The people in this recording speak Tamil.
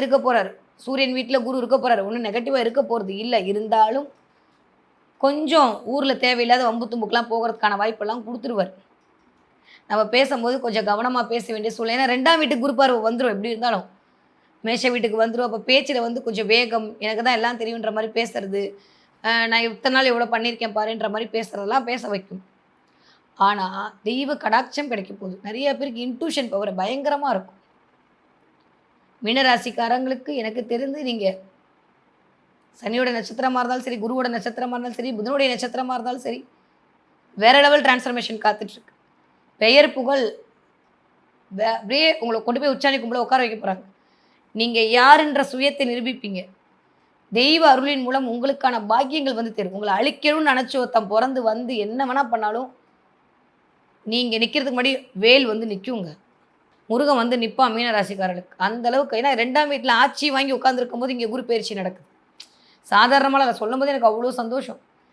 இருக்க போகிறாரு. சூரியன் வீட்டில் குரு இருக்க போகிறாரு. ஒன்றும் நெகட்டிவாக இருக்க போகிறது இல்லை. இருந்தாலும் கொஞ்சம் ஊரில் தேவையில்லாத வம்பு தும்புக்கெலாம் போகிறதுக்கான வாய்ப்பெல்லாம் கொடுத்துருவார். நம்ம பேசும்போது கொஞ்சம் கவனமாக பேச வேண்டிய சூழ்நிலை. ஏன்னா 2ஆம் வீட்டுக்கு குரு பார்வை வந்துரும் எப்படி இருந்தாலும். மேஷ வீட்டுக்கு வந்துரும். அப்போ பேச்சில் வந்து கொஞ்சம் வேகம், எனக்கு தான் எல்லாம் தெரியுன்ற மாரி பேசுறது, நான் இத்தன நாள் எவ்வளோ பண்ணியிருக்கேன் பாருன்ற மாரி பேசுறதெல்லாம் பேச வைக்கும். ஆனா, தெய்வ கடாட்சம் கிடைக்க போகுது. நெறைய பேருக்கு இன்ட்யூஷன் பவர் பயங்கரமா இருக்கும். மீனராசிக்காரங்களுக்கு எனக்கு தெரிந்து நீங்க சனியோட நட்சத்திரமா இருந்தாலும் சரி, குருவோட நட்சத்திரமா இருந்தாலும் சரி, புதனுடைய நட்சத்திரமா இருந்தாலும் சரி, வேற லெவல் டிரான்ஸ்ஃபர்மேஷன் காத்துட்ருக்கு. பெயர், புகழ் அப்படியே உங்கள கொண்டு போய் உச்சாணி கும்பல உட்கார வைக்க போறாங்க. நீங்க யாருன்ற சுயத்தை நிரூபிப்பீங்க. தெய்வ அருளின் மூலம் உங்களுக்கான பாக்கியங்கள் வந்து சேரும். உங்கள அழிக்கணும்னு நெனச்சு ஒருத்தன் பொறந்து வந்து என்ன வேணா பண்ணாலும், நீங்க நிக்கிறதுக்கு முன்னாடி வேல் வந்து நிக்குங்க. முருகன் வந்து நிப்பான் மீன ராசிக்காரர்களுக்கு. அந்த அளவுக்கு ஏன்னா 2ஆம் வீட்ல ஆட்சி வாங்கி உட்கார்ந்திருக்கும்போது இங்க குரு பெயர்ச்சி நடக்குது. சாதாரணமாலாம் இல்ல. சொல்லும்போது எனக்கு அவ்ளோ சந்தோஷம்.